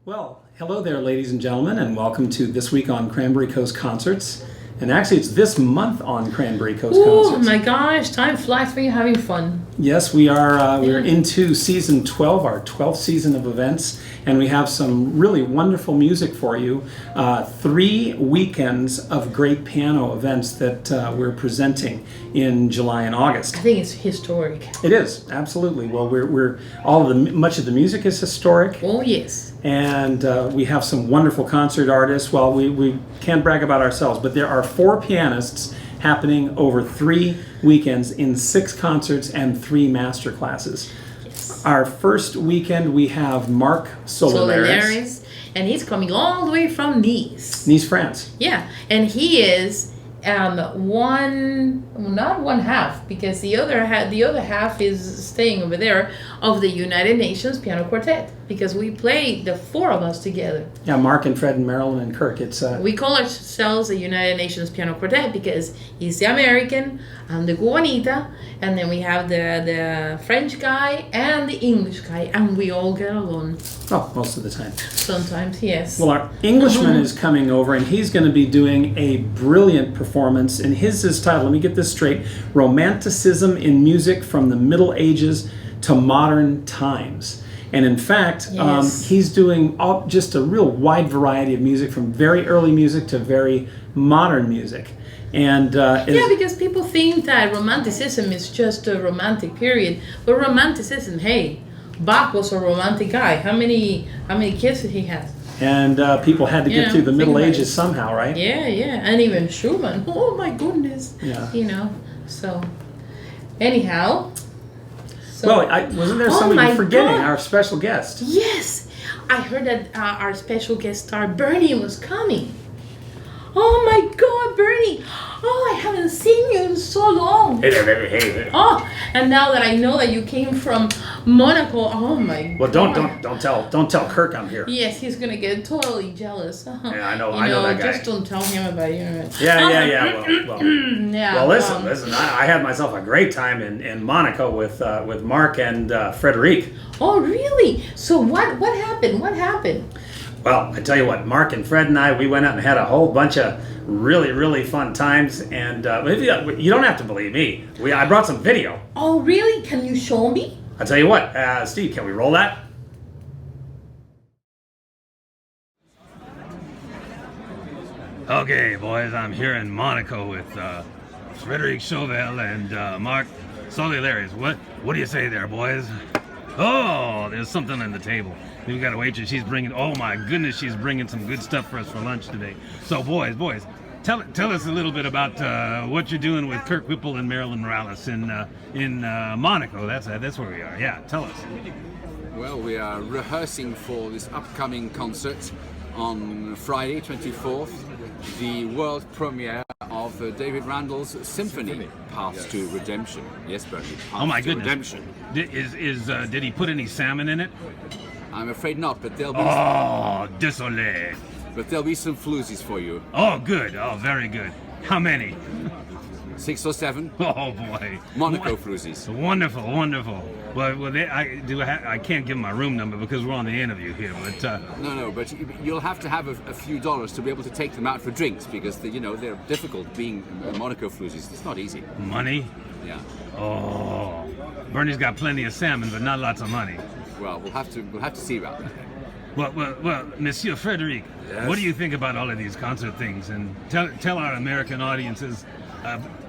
Well, hello there, ladies and gentlemen, and welcome to This Week on Cranberry Coast Concerts. And actually, it's this month on Cranberry Coast Oh Concerts. my gosh, time flies when you're having fun. Yes, we are. We're into season 12, our 12th season of events, and we have some really wonderful music for you. 3 weekends of great piano events that we're presenting in July and August. I think it's historic. It is, absolutely. Well, much of the music is historic. Oh yes. And we have some wonderful concert artists. Well, we can't brag about ourselves, but there are 4 pianists happening over 3 weekends in 6 concerts and 3 master classes. Yes. Our first weekend we have Marc Sololares, and he's coming all the way from Nice, France. Yeah, and he is not one half, because the other half is staying over there, of the United Nations Piano Quartet, because we play the 4 of us together. Yeah, Mark and Fred and Marilyn and Kirk. We call ourselves the United Nations Piano Quartet because he's the American, I'm the Guanita, and then we have the French guy and the English guy, and we all get along. Oh, most of the time. Sometimes, yes. Well, our Englishman is coming over, and he's going to be doing a brilliant performance. And his is titled, let me get this straight, Romanticism in Music from the Middle Ages to Modern Times. And in fact, Yes. he's doing just a real wide variety of music, from very early music to very modern music. And Yeah, because people think that Romanticism is just a romantic period, but Romanticism, hey, Bach was a romantic guy. How many kids did he have? and people had to get through the think Middle about Ages it. somehow, right? Yeah, and even Schumann. Oh my goodness. Yeah. So anyhow. So, Well, wasn't there somebody my we're forgetting? God. Our special guest. Yes, I heard that our special guest star Bernie was coming. Oh my God, Bernie! Oh, I haven't seen you in so long. Hey there, baby. Hey there. Oh, and now that I know that you came from Monaco, oh my Well, God. don't tell Kirk I'm here. Yes, he's gonna get totally jealous. Yeah, I know that guy. Just don't tell him about it. Yeah. Yeah. Well, listen. I had myself a great time in Monaco with Mark and Frederic. Oh, really? So what happened? What happened? Well, I tell you what, Mark and Fred and I, we went out and had a whole bunch of really, really fun times. And you don't have to believe me. I brought some video. Oh, really? Can you show me? I'll tell you what, Steve, can we roll that? Okay, boys, I'm here in Monaco with Frederic Chauvel and Marc Sololares. What do you say there, boys? Oh, there's something on the table. We've got a waitress. She's bringing. Oh my goodness, she's bringing some good stuff for us for lunch today. So, boys, tell us a little bit about what you're doing with Kirk Whipple and Marilyn Morales in Monaco. That's where we are. Yeah, tell us. Well, we are rehearsing for this upcoming concert on Friday, 24th, the world premiere of David Randall's symphony, Path to Redemption. Yes, Bernie. Path Oh my to goodness. Redemption. Did he put any salmon in it? I'm afraid not, but there'll be Oh, désolé. some floozies for you. Oh, good. Oh, very good. How many? 6 or 7 Oh boy. Monaco floozies. Wonderful. Well, I can't give my room number because we're on the interview here. But No, but you'll have to have a few dollars to be able to take them out for drinks because they're difficult being Monaco floozies. It's not easy. money? Yeah. Oh, Bernie's got plenty of salmon, but not lots of money. Well, we'll have to see about that. Well, Monsieur Frederic, Yes? what do you think about all of these concert things? And tell our American audiences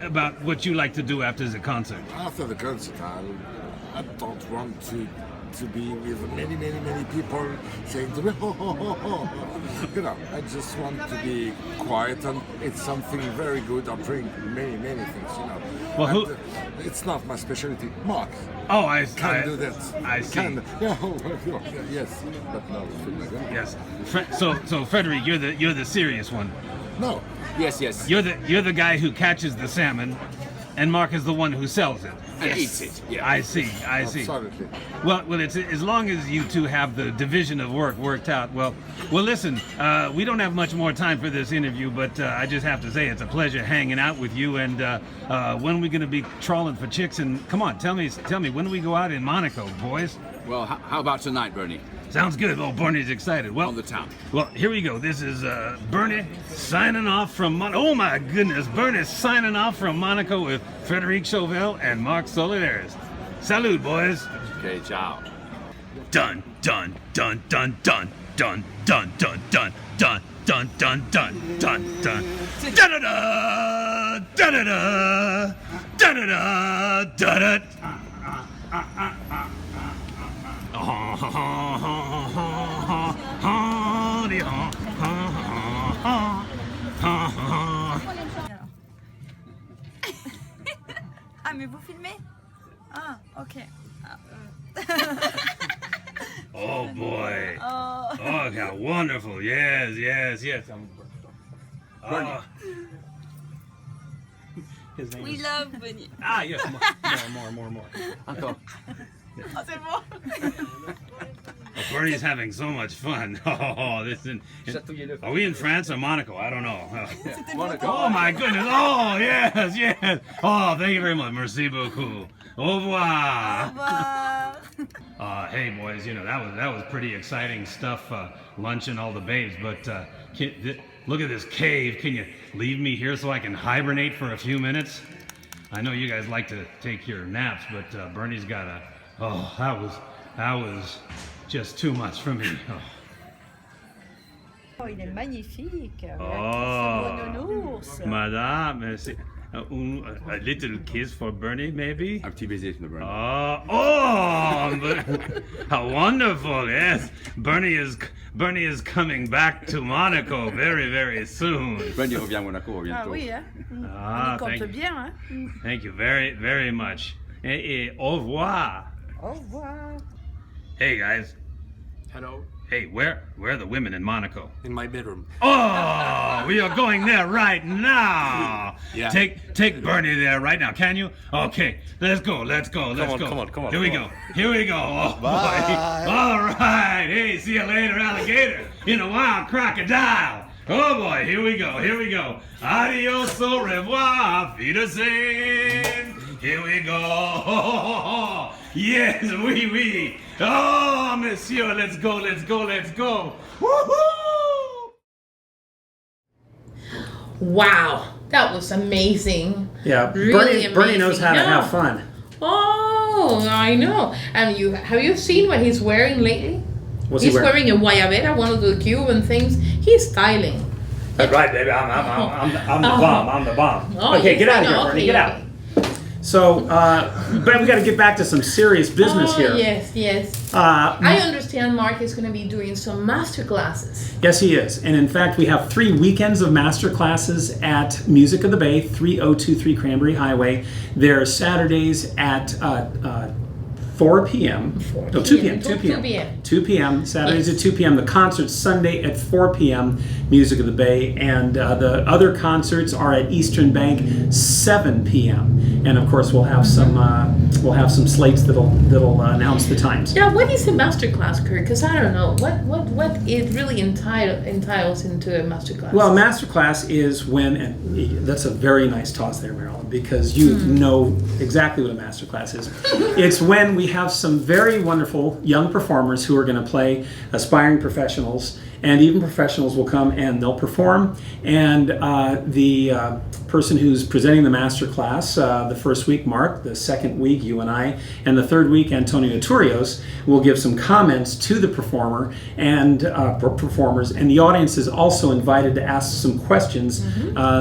about what you like to do after the concert. After the concert, I don't want to be with many people saying to me, ho. I just want to be quiet and it's something very good. I drink many things, Well, And, it's not my specialty. Mark Oh, I can do that. I see. Can. Yes, but no. Yes. So Frederic, you're the serious one. No. Yes. You're the guy who catches the salmon, and Mark is the one who sells it. And eats it. Yeah. I see. Absolutely. Well, it's as long as you two have the division of work worked out. Well, listen, we don't have much more time for this interview, but I just have to say it's a pleasure hanging out with you. And when are we going to be trawling for chicks? And come on, tell me, when do we go out in Monaco, boys? Well, how about tonight, Bernie? Sounds good. Oh, Bernie's excited. Well, On the town. Well, here we go. This is Bernie signing off from Oh my goodness, Bernie signing off from Monaco with Frederic Chauvel and Marc Solidaires. Salute, boys. Okay, ciao. Dun dun dun dun dun dun dun dun dun dun dun dun dun dun dun da da da da da da da da da Ah, mais vous filmez? Ah, ok. Oh boy. Oh. Oh, how wonderful. Yes, yes, yes. His name We is... love Bonnie. Ah, yes, more. Encore. Oh, c'est bon. Bernie's having so much fun. Oh, this is. Are we in France or Monaco? I don't know. Monaco. Oh my goodness! Oh yes, yes. Oh, thank you very much. Merci beaucoup. Au revoir. Hey boys, you know that was pretty exciting stuff. Lunch and all the babes, but look at this cave. Can you leave me here so I can hibernate for a few minutes? I know you guys like to take your naps, but Bernie's got a. Oh, that was just too much for me. Oh. Oh, il est magnifique. Oh, Nounours. Madame, a little kiss for Bernie, maybe? Un petit baiser for Bernie. How wonderful! Yes, Bernie is coming back to Monaco very, very soon. Bernie revient à Monaco Ah bientôt. oui, hein? Ah, On y compte bien, hein? thank you very, very much. Au revoir. Au revoir. Hey guys. Hello. Hey, where are the women in Monaco? In my bedroom. Oh, we are going there right now. Yeah. Take Bernie there right now, can you? Okay, let's go. Come on. Here we go. Oh boy. All right. Hey, see you later, alligator. In a wild crocodile. Oh boy, here we go. Adios, au revoir, auf Wiedersehen. Here we go. Yes, oui. Oh, monsieur, let's go. Woohoo! Wow, that was amazing. Yeah, Really Bernie knows how to amazing. have fun. Oh, I know. And have you seen what he's wearing lately? What's he He's wearing? wearing a guayabera, one of the Cuban things. He's styling. That's right, baby. I'm the bomb. I'm the bomb. Oh, Okay, yes, get out of I here, know. Bernie. Okay, Get okay. out. So, but we got to get back to some serious business Oh, here. yes. Uh, I understand Mark is going to be doing some master classes. Yes, he is. And in fact, we have 3 weekends of master classes at Music of the Bay, 3023 Cranberry Highway. They're Saturdays at 4 p.m. 4 No, 2 p.m. p.m. 2 p.m. 2 p.m. Saturdays Yes. at 2 p.m. The concert's Sunday at 4 p.m. Music of the Bay, and the other concerts are at Eastern Bank 7 p.m. And of course, we'll have some slates that'll announce the times. Now, what is a master class, Kurt? Because I don't know what it really entitles into a master class. Well, masterclass is when, and that's a very nice toss there, Marilyn, because you know exactly what a masterclass is. It's when we have some very wonderful young performers who are going to play aspiring professionals, and even professionals will come and they'll perform. And the person who's presenting the masterclass, the first week, Mark, the second week, you and I, and the third week, Antonio Turrios, will give some comments to the performer and performers, and the audience is also invited to ask some questions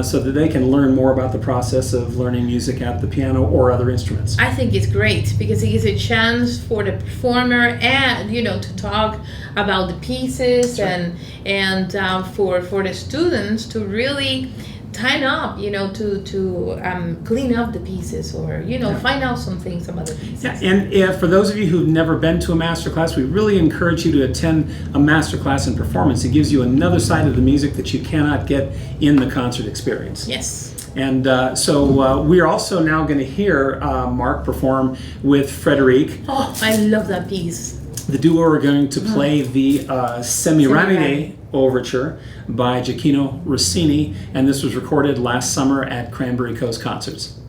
so that they can learn more about the process of learning music at the piano or other instruments. I think it's great because it gives a chance for the performer and to talk about the pieces and for the students to really tighten up, to clean up the pieces or find out some things about the pieces. Yeah, and for those of you who've never been to a master class, we really encourage you to attend a master class in performance. It gives you another side of the music that you cannot get in the concert experience. Yes. And so we are also now going to hear Mark perform with Frederic. Oh, I love that piece. The duo are going to play the Semiramide Overture by Gioacchino Rossini, and this was recorded last summer at Cranberry Coast Concerts.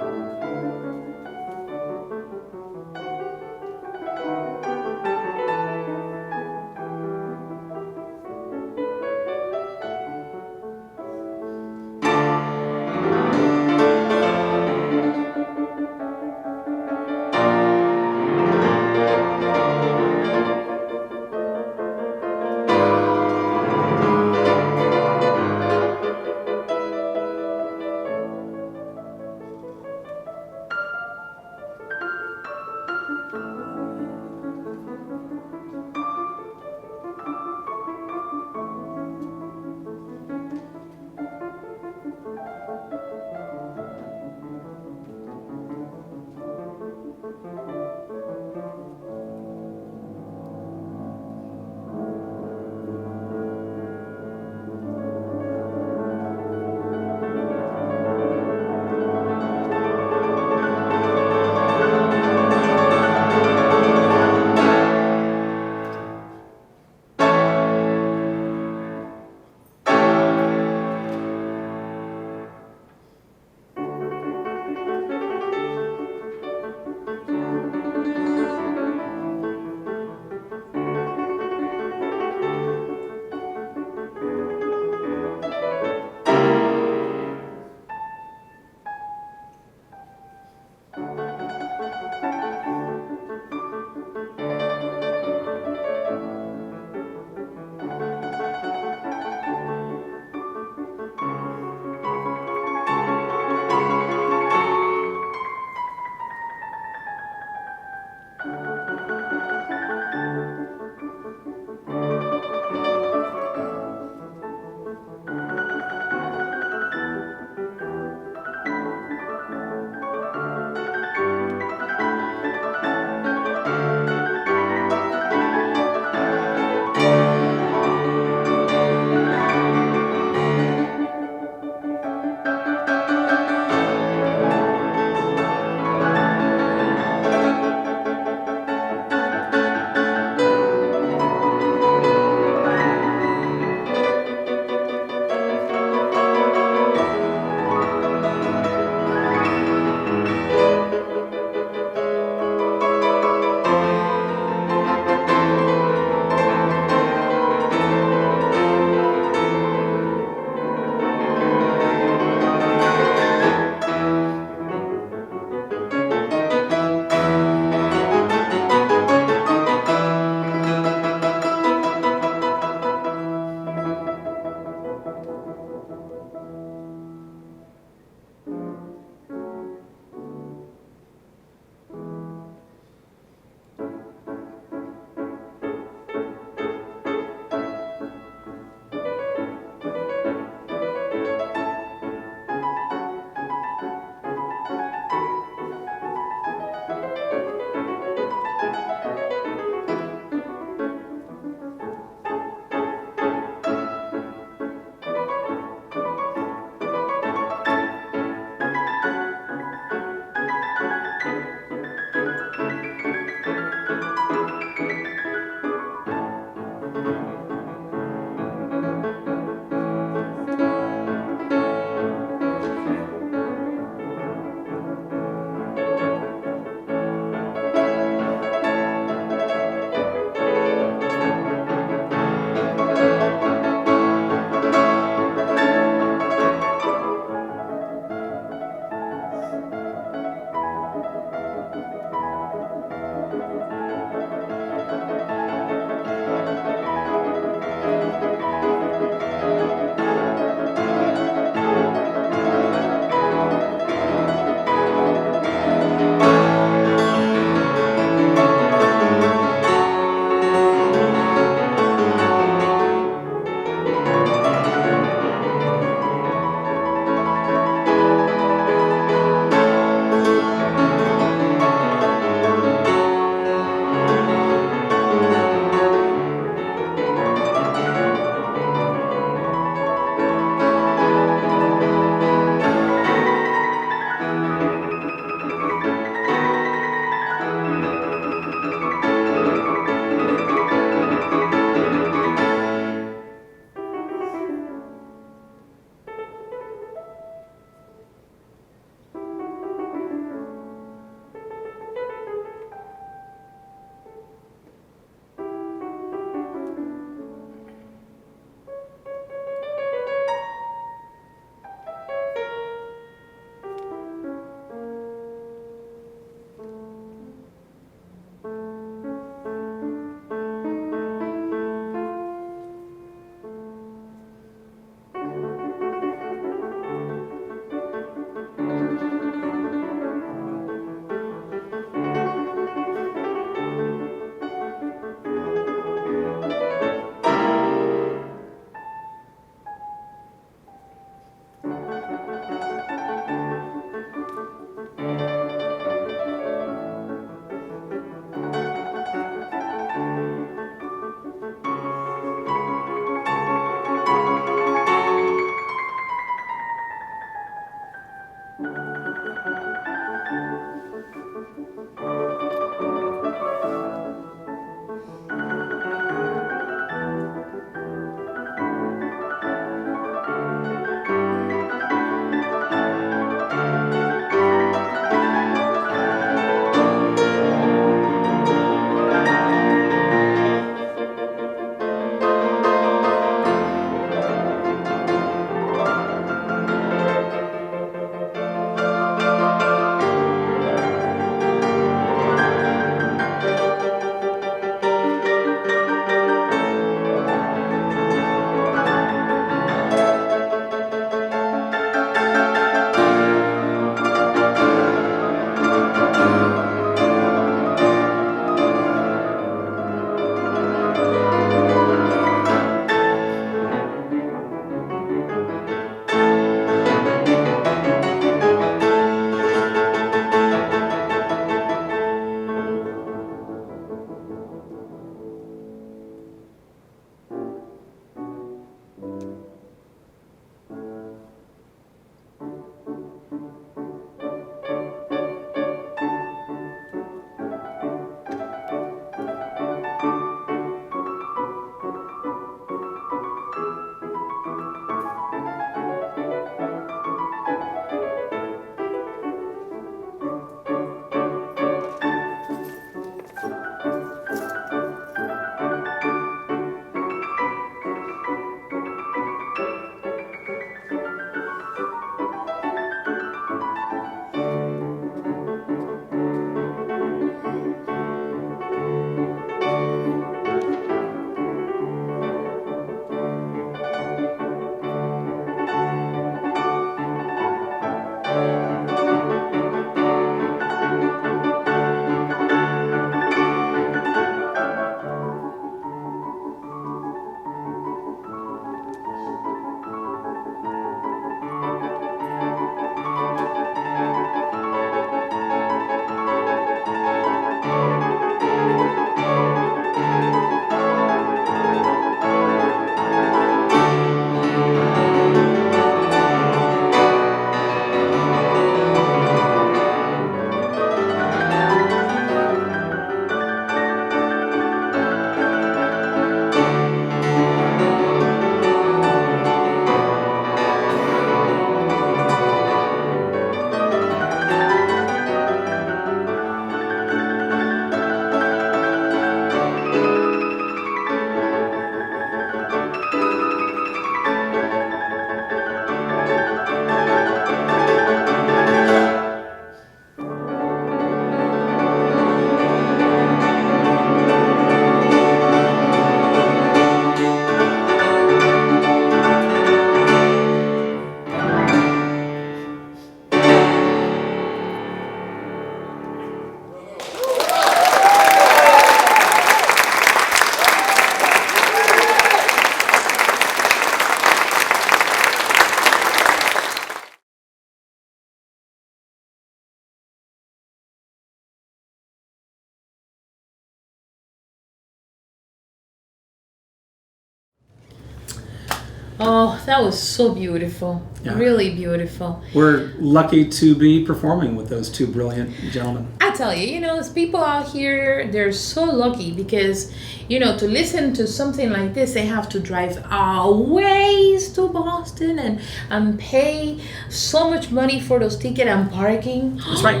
Oh, that was so beautiful. Yeah. Really beautiful. We're lucky to be performing with those two brilliant gentlemen. I tell you, those people out here, they're so lucky because, to listen to something like this, they have to drive a ways to Boston and pay so much money for those tickets and parking. That's right.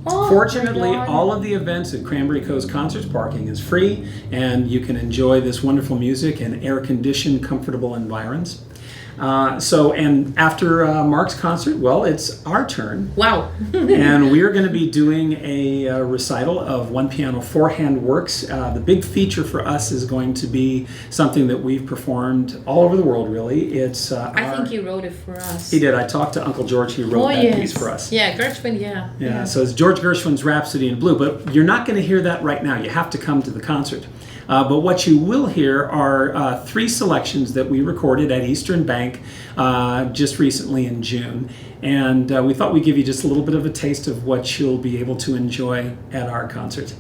Oh, Fortunately, my God. all of the events at Cranberry Coast Concerts parking is free, and you can enjoy this wonderful music in air-conditioned, comfortable environs. And after Mark's concert, well, it's our turn. Wow. And we're going to be doing a recital of One Piano Four-Hand Works. The big feature for us is going to be something that we've performed all over the world, really. It's I think you wrote it for us. He did. I talked to Uncle George. He wrote that piece for us. Yeah, Gershwin, yeah. Yeah, so it's George Gershwin's Rhapsody in Blue, but you're not going to hear that right now. You have to come to the concert. But what you will hear are 3 selections that we recorded at Eastern Bank just recently in June. And we thought we'd give you just a little bit of a taste of what you'll be able to enjoy at our concert.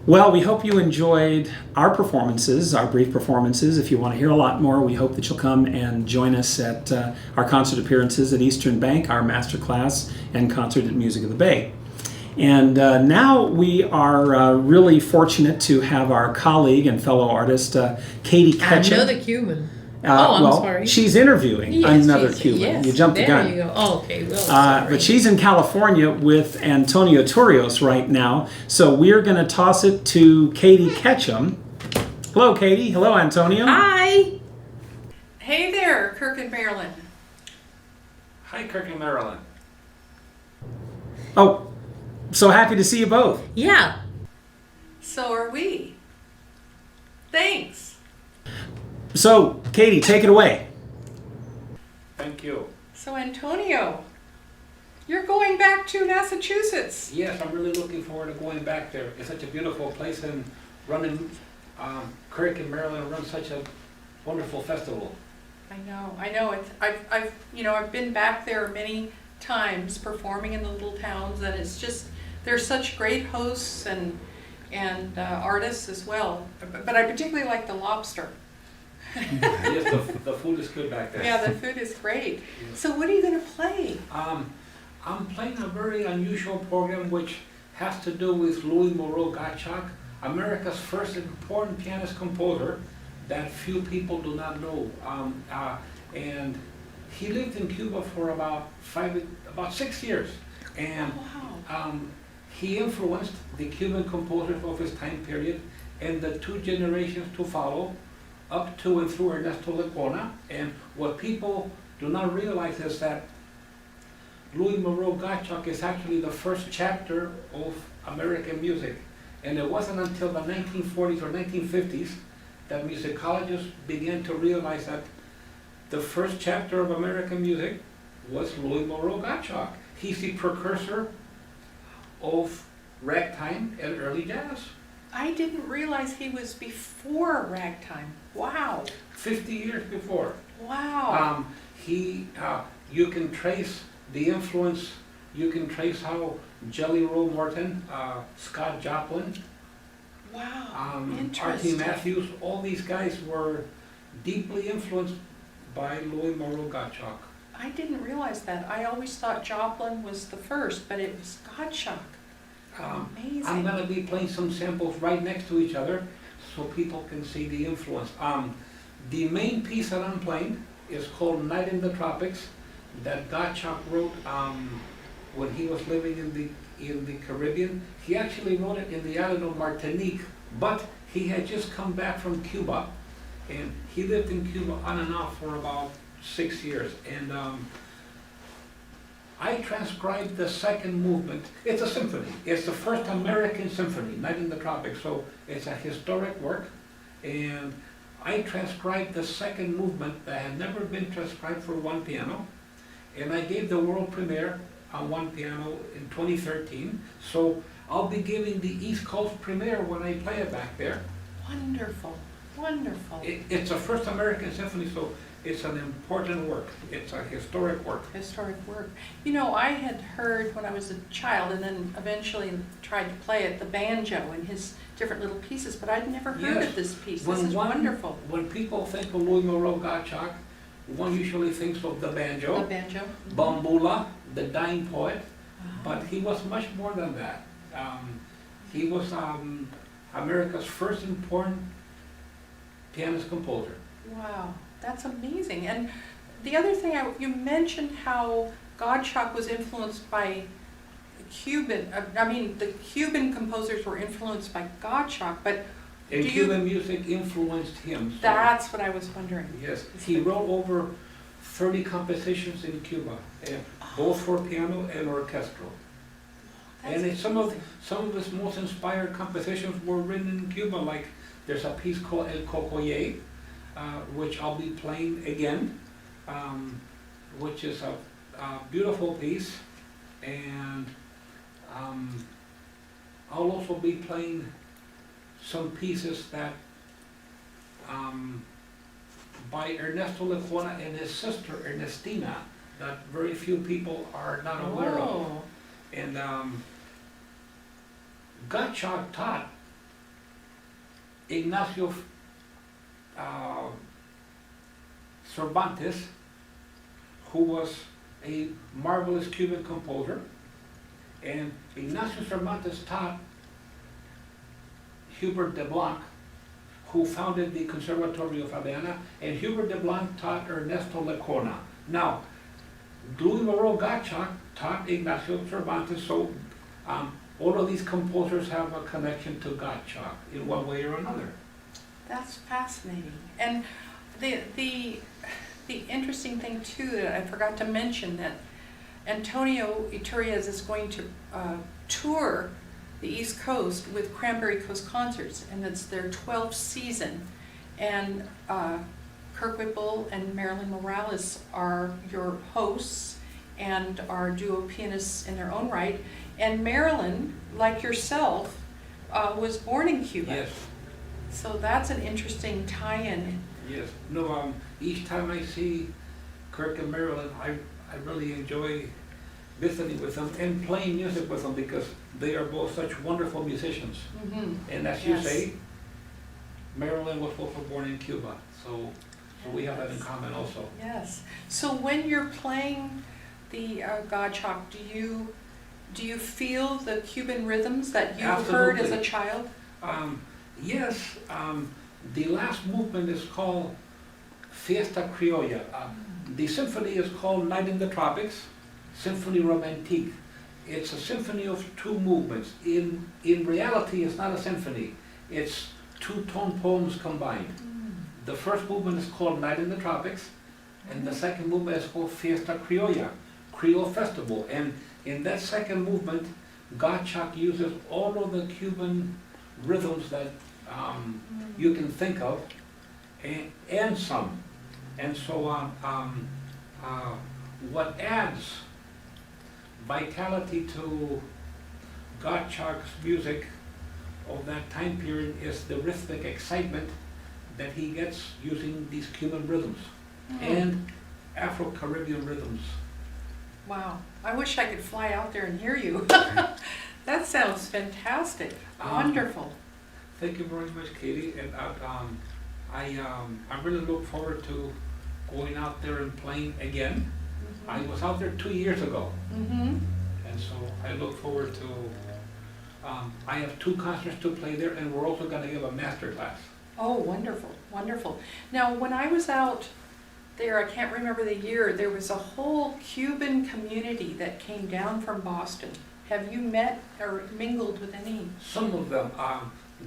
Well, we hope you enjoyed our performances, our brief performances. If you want to hear a lot more, we hope that you'll come and join us at our concert appearances at Eastern Bank, our masterclass, and concert at Music of the Bay. And now we are really fortunate to have our colleague and fellow artist, Katie Ketchum. Another Cuban. I'm well, sorry. she's interviewing Yes, another she's- Cuban. yes, You jumped the gun. There you go. Oh, okay. Well, sorry. But she's in California with Antonio Turrios right now. So we're going to toss it to Katie Ketchum. Hello, Katie. Hello, Antonio. Hi. Hey there, Kirk and Maryland. Hi, Kirk and Maryland. Oh, so happy to see you both. Yeah. So are we. Thanks. So, Katie, take it away. Thank you. So Antonio, you're going back to Massachusetts. Yes, I'm really looking forward to going back there. It's such a beautiful place, and running Kirk and Maryland run such a wonderful festival. I know. I've been back there many times performing in the little towns, and it's just, they're such great hosts and artists as well. But I particularly like the lobster. Yes, the food is good back there. Yeah, the food is great. So what are you going to play? I'm playing a very unusual program which has to do with Louis Moreau Gottschalk, America's first important pianist composer that few people do not know. And he lived in Cuba for about 6 years. And Wow. he influenced the Cuban composers of his time period and the two generations to follow, up to and through Ernesto Lecuona. And what people do not realize is that Louis Moreau Gottschalk is actually the first chapter of American music. And it wasn't until the 1940s or 1950s that musicologists began to realize that the first chapter of American music was Louis Moreau Gottschalk. He's the precursor of ragtime and early jazz. I didn't realize he was before ragtime. Wow. 50 years before. Wow. You can trace the influence, you can trace how Jelly Roll Morton, Scott Joplin, Wow. Artie Interesting. Matthews, all these guys were deeply influenced by Louis Moreau Gottschalk. I didn't realize that. I always thought Joplin was the first, but it was Gottschalk. Amazing. I'm going to be playing some samples right next to each other so people can see the influence. The main piece that I'm playing is called Night in the Tropics, that Gottschalk wrote when he was living in the Caribbean. He actually wrote it in the island of Martinique, but he had just come back from Cuba, and he lived in Cuba on and off for about 6 years. And I transcribed the second movement. It's a symphony. It's the first American symphony, Night in the Tropics, so it's a historic work. And I transcribed the second movement that had never been transcribed for one piano, and I gave the world premiere on one piano in 2013. So I'll be giving the East Coast premiere when I play it back there. Wonderful. Wonderful. It's a first American symphony, so it's an important work. It's a historic work. Historic work. You know, I had heard when I was a child and then eventually tried to play it, the banjo and his different little pieces, but I'd never heard Yes. of this piece. This is wonderful. When people think of Louis Moreau Gottschalk, one usually thinks of the The banjo, banjo. Bambula, the dying poet, Ah. but he was much more than that. He was America's first important pianist composer. Wow, that's amazing. And the other thing, you mentioned how Gottschalk was influenced by the Cuban composers were influenced by Gottschalk, but And Do you- Cuban music influenced him. So that's what I was wondering. yes, he wrote over 30 compositions in Cuba, both for piano and orchestral. That's And some of his most inspired compositions were written in Cuba, like there's a piece called El Cocoye, which I'll be playing again, which is a beautiful piece. And I'll also be playing some pieces that by Ernesto Lecuona and his sister Ernestina that very few people are not aware of. Oh, And Gottschalk taught Ignacio uh, Cervantes, who was a marvelous Cuban composer, and Ignacio Cervantes taught Hubert de Blanc, who founded the Conservatorio of Havana, and Hubert de Blanc taught Ernesto Lecuona. Now, Louis Moreau Gottschalk taught Ignacio Cervantes, so all of these composers have a connection to Gottschalk in one way or another. That's fascinating. And the interesting thing too that I forgot to mention, that Antonio Iturrias is going to tour the East Coast with Cranberry Coast Concerts, and it's their 12th season. And Kirk Whipple and Marilyn Morales are your hosts and are duo pianists in their own right. And Marilyn, like yourself, was born in Cuba. Yes. So that's an interesting tie-in. Yes. No, each time I see Kirk and Marilyn, I really enjoy visiting with them and playing music with them, because they are both such wonderful musicians. Mm-hmm. And as you say, Marilyn was also born in Cuba, so we have that in common also. Yes. So when you're playing the Gottschalk, do you feel the Cuban rhythms that you heard as a child? Yes. The last movement is called Fiesta Criolla. The symphony is called Night in the Tropics, Symphony Romantique. It's a symphony of two movements. In reality, it's not a symphony. It's two tone poems combined. The first movement is called Night in the Tropics, and the second movement is called Fiesta Criolla, Creole Festival. And in that second movement, Gottschalk uses all of the Cuban rhythms that you can think of, and some. And so what adds vitality to Gottschalk's music of that time period is the rhythmic excitement that he gets using these Cuban rhythms and Afro-Caribbean rhythms. Wow. I wish I could fly out there and hear you. That sounds fantastic. Wonderful. Thank you very much, Katie. And I really look forward to going out there and playing again. I was out there 2 years ago, and so I look forward to. I have 2 concerts to play there, and we're also going to give a master class. Oh, wonderful, wonderful. Now, when I was out there, I can't remember the year, there was a whole Cuban community that came down from Boston. Have you met or mingled with any? Some of them.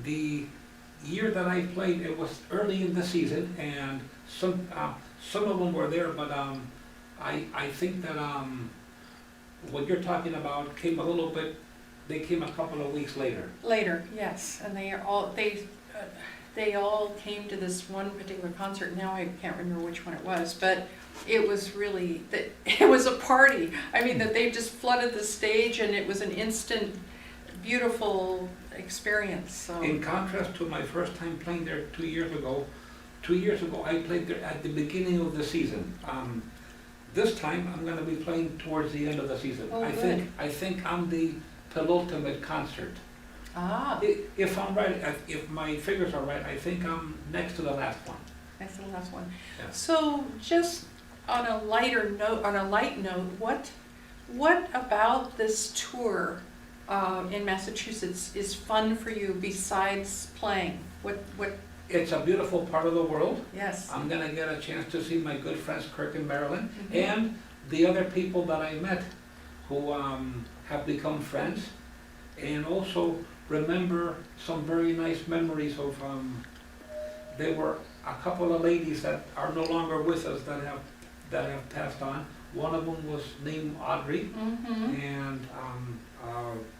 The year that I played, it was early in the season, and some of them were there, but I think that what you're talking about came a little bit. They came a couple of weeks later. Later, yes, and they all came to this one particular concert. Now I can't remember which one it was, but it was really it was a party. I mean, that they just flooded the stage, and it was an instant, beautiful experience. So. In contrast to my first time playing there 2 years ago, I played there at the beginning of the season. This time I'm going to be playing towards the end of the season. Oh, I think I'm the penultimate concert. Ah. If I'm right, if my figures are right, I think I'm next to the last one. That's the last one. Yeah. So just on a lighter note, what about this tour in Massachusetts is fun for you besides playing? What? It's a beautiful part of the world. Yes. I'm going to get a chance to see my good friends Kirk and Marilyn, and the other people that I met who have become friends, and also remember some very nice memories of, there were a couple of ladies that are no longer with us that have passed on. One of them was named Audrey, and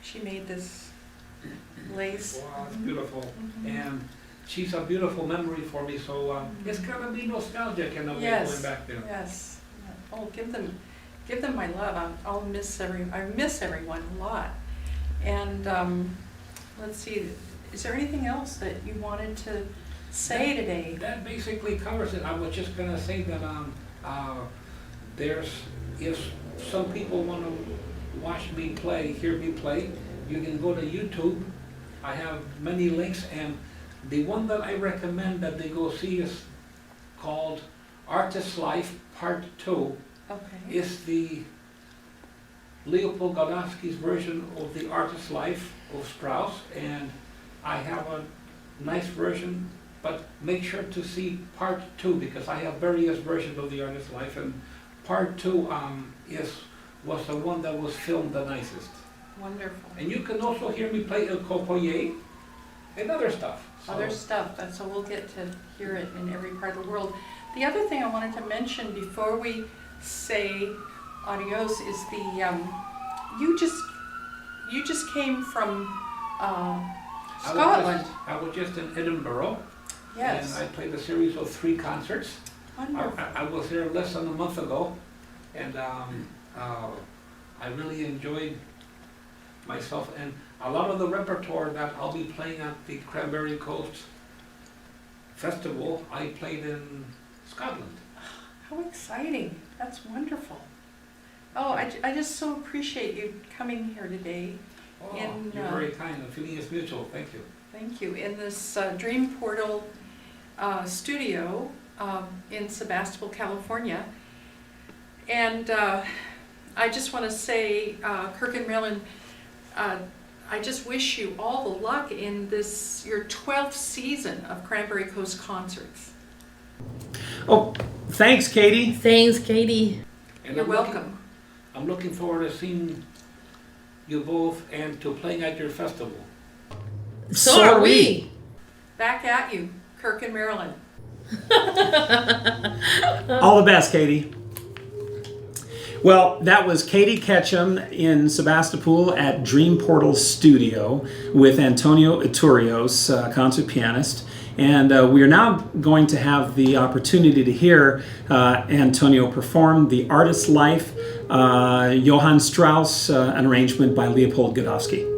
she made this lace. Wow, it's beautiful, and she's a beautiful memory for me. So it's gonna be nostalgic in a way going back there. Yes. Oh, give them my love. I miss everyone a lot. And let's see, is there anything else that you wanted to say today? That basically covers it. I was just going to say that if some people want to watch me play, hear me play, you can go to YouTube. I have many links, and The one that I recommend that they go see is called Artist's Life Part 2. Okay. Is the Leopold Godowski's version of the Artist's Life of Strauss, and I have a nice version, but make sure to see Part 2 because I have various versions of the Artist's Life, and Part 2 was the one that was filmed the nicest. Wonderful. And you can also hear me play El Copoyer and other stuff. Other stuff, so we'll get to hear it in every part of the world. The other thing I wanted to mention before we say adios is the you just came from Scotland. I was just in Edinburgh. Yes. And I played a series of 3 concerts. Wonderful. I was there less than a month ago, and I really enjoyed myself. And a lot of the repertoire that I'll be playing at the Cranberry Coast Festival, I played in Scotland. How exciting. That's wonderful. Oh, I just so appreciate you coming here today. Oh, In, you're very kind. The feeling is mutual. Thank you. Thank you. In this Dream Portal studio in Sebastopol, California. And I just want to say, Kirk and Marilyn, I just wish you all the luck in this, your 12th season of Cranberry Coast Concerts. Oh, thanks, Katie. Thanks, Katie. And You're welcome. I'm looking forward to seeing you both and to playing at your festival. So are we. Back at you, Kirk and Marilyn. All the best, Katie. Well, that was Katie Ketchum in Sebastopol at Dream Portal Studio with Antonio Iturios, concert pianist. And we are now going to have the opportunity to hear Antonio perform The Artist's Life, Johann Strauss, an arrangement by Leopold Godowski.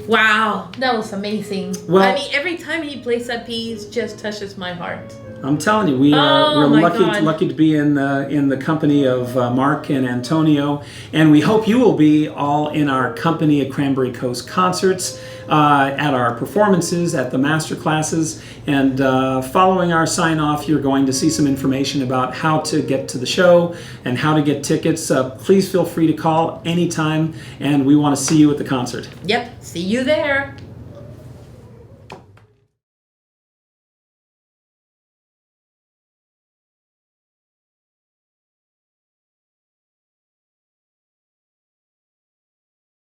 Wow, that was amazing. Well- I mean, every time he plays that piece, just touches my heart. I'm telling you, Oh, we're my God. lucky to be in the company of Mark and Antonio, and we hope you will be all in our company at Cranberry Coast concerts, at our performances, at the master classes, and following our sign off, you're going to see some information about how to get to the show and how to get tickets. Please feel free to call anytime, and we want to see you at the concert. Yep, see you there.